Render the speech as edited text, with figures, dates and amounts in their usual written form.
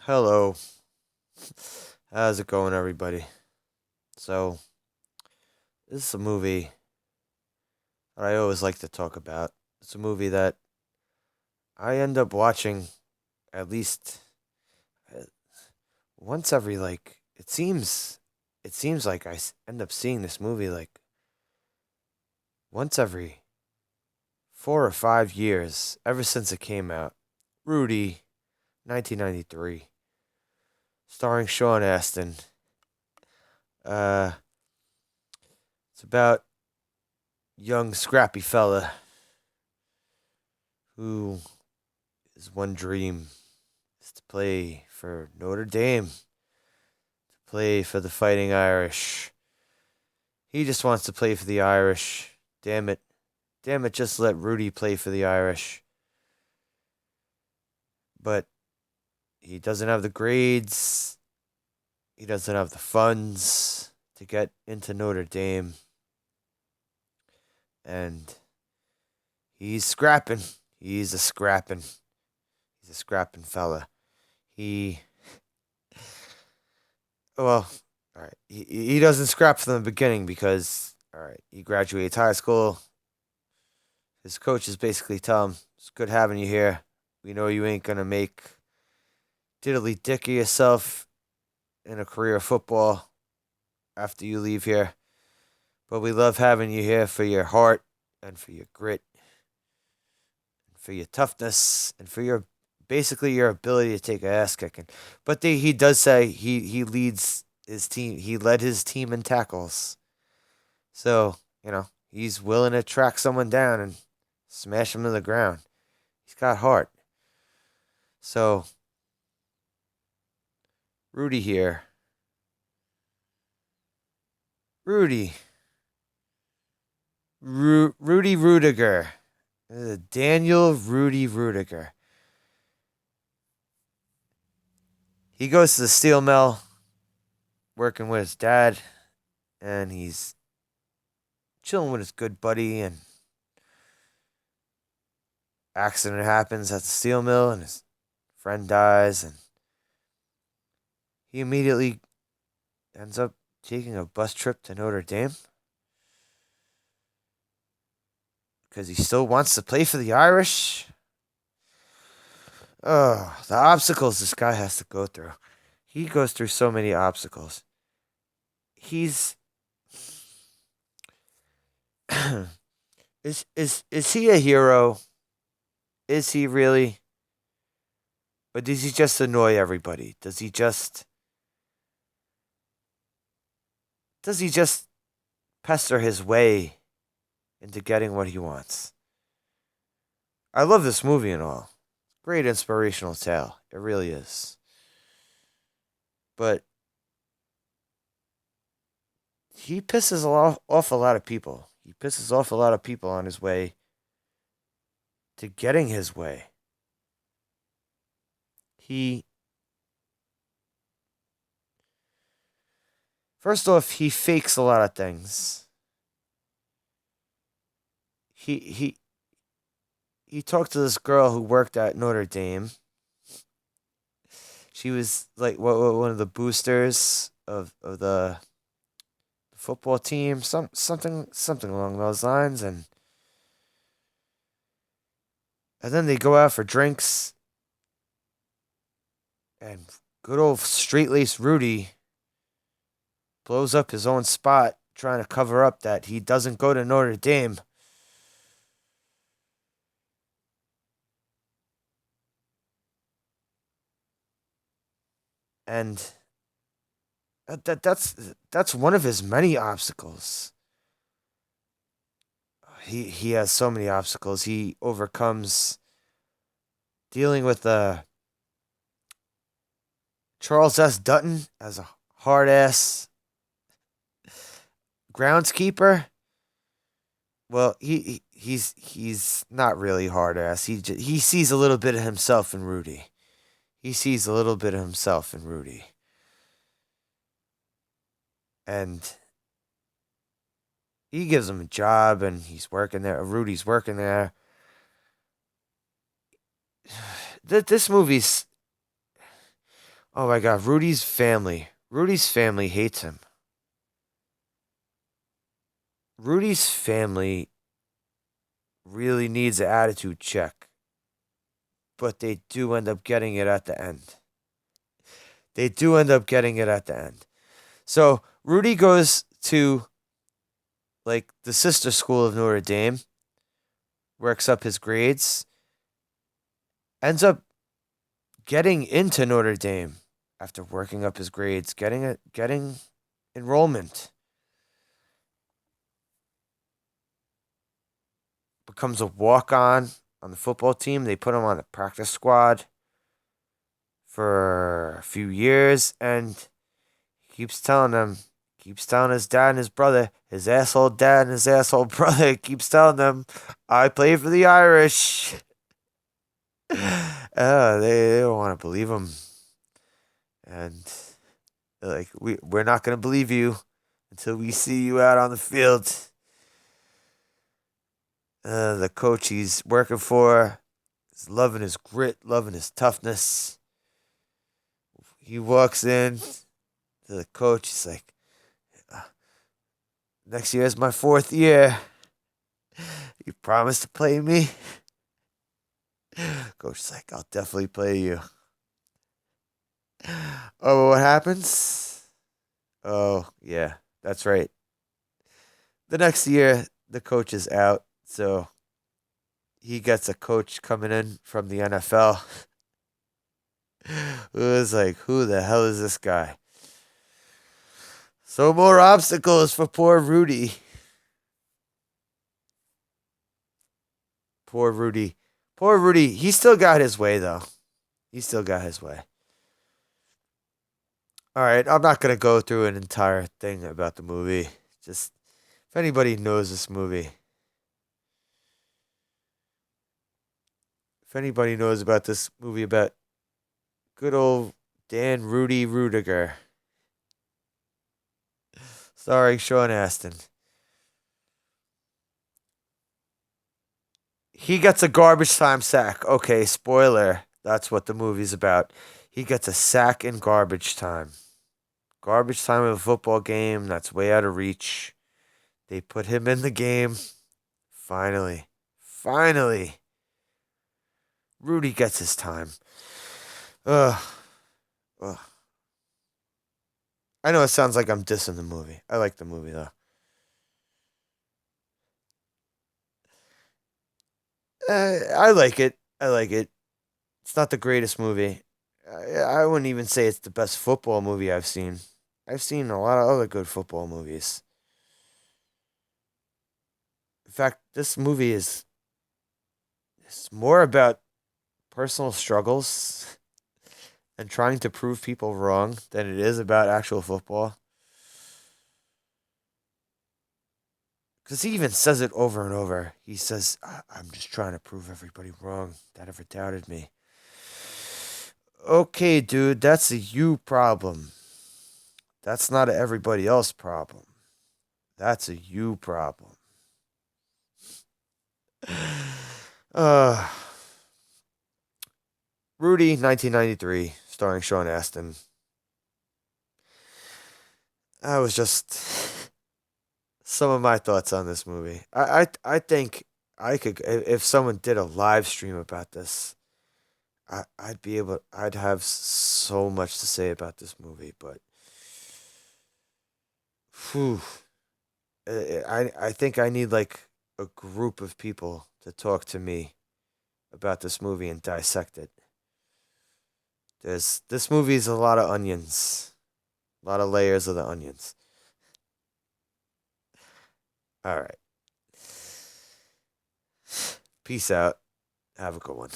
Hello. How's it going, everybody? So, this is a movie that I always like to talk about. It's a movie that I end up watching at least uh, once every it seems like end up seeing this movie like once every 4 or 5 years ever since it came out. Rudy, 1993, starring Sean Astin. Uh it's about young scrappy fella who his one dream is to play for Notre Dame, to play for the Fighting Irish. He just wants to play for the Irish. Damn it. Damn it, just let Rudy play for the Irish. But he doesn't have the grades, he doesn't have the funds to get into Notre Dame. And he's scrapping. He's a scrapping. He's a scrapping fella. He Well, all right. He doesn't scrap from the beginning because, all right, he graduates high school. His coaches basically tell him, it's good having you here. We know you ain't going to make diddly dick of yourself in a career of football after you leave here. But we love having you here for your heart and for your grit, and for your toughness, and for your basically your ability to take a ass kicking. But he does say he leads his team. He led his team in tackles. So, he's willing to track someone down and smash him to the ground. He's got heart. So, Rudy here. Rudy. Rudy Rudiger. Daniel Rudy Rudiger. He goes to the steel mill working with his dad, and he's chilling with his good buddy, and accident happens at the steel mill, and his friend dies, and he immediately ends up taking a bus trip to Notre Dame because he still wants to play for the Irish. Oh, the obstacles this guy has to go through. He goes through so many obstacles. He's is he a hero? Is he really? Or does he just annoy everybody? Does he just pester his way into getting what he wants? I love this movie and all. Great inspirational tale. It really is. But he pisses off a lot of people. He pisses off a lot of people on his way to getting his way. He First off, he fakes a lot of things. He he he talked to this girl who worked at Notre Dame. She was like one of the boosters of the football team, something along those lines, and then they go out for drinks, and good old straight laced Rudy blows up his own spot trying to cover up that he doesn't go to Notre Dame. And that's one of his many obstacles. He has so many obstacles. He overcomes dealing with Charles S. Dutton as a hard ass groundskeeper. Well, he's not really hard ass. He sees a little bit of himself in Rudy. He sees a little bit of himself in Rudy, and he gives him a job, and he's working there. Rudy's working there. This movie's Oh my God, Rudy's family. Rudy's family hates him. Rudy's family really needs an attitude check, but they do end up getting it at the end. They do end up getting it at the end. So Rudy goes to like the sister school of Notre Dame, works up his grades, ends up getting into Notre Dame after working up his grades, getting enrollment, becomes a walk on the football team. They put him on the practice squad for a few years, and he keeps telling his dad and his brother, his asshole dad and his asshole brother, keeps telling them, I play for the Irish. They don't want to believe him. And they're like, we're not going to believe you until we see you out on the field. The coach he's working for is loving his grit, loving his toughness. He walks in to the coach. He's like, next year is my 4th year. You promised to play me? Coach is like, I'll definitely play you. Oh, what happens? Oh, yeah, that's right. The next year, the coach is out, so he gets a coach coming in from the NFL. Who is like, who the hell is this guy? So more obstacles for poor Rudy. Poor Rudy. Poor Rudy. He still got his way, though. He still got his way. All right, I'm not going to go through an entire thing about the movie. Just, if anybody knows this movie, if anybody knows about this movie about good old Dan Rudy Rudiger, starring Sean Astin. He gets a garbage time sack. Okay, spoiler. That's what the movie's about. He gets a sack in garbage time. Garbage time of a football game that's way out of reach. They put him in the game. Finally. Finally. Rudy gets his time. Ugh. Ugh. I know it sounds like I'm dissing the movie. I like the movie though. I like it. I like it. It's not the greatest movie. I wouldn't even say it's the best football movie I've seen. I've seen a lot of other good football movies. In fact, this movie is it's more about personal struggles and trying to prove people wrong than it is about actual football. Because he even says it over and over. He says, I'm just trying to prove everybody wrong that ever doubted me. Okay, dude, that's a you problem. That's not a everybody else problem. That's a you problem. Uh, Rudy, 1993, starring Sean Astin. That was just some of my thoughts on this movie. I think I could if someone did a live stream about this. I'd be able. I'd have so much to say about this movie, but whew, I think I need like a group of people to talk to me about this movie and dissect it. This movie is a lot of onions, a lot of layers of the onions. All right, peace out. Have a good one.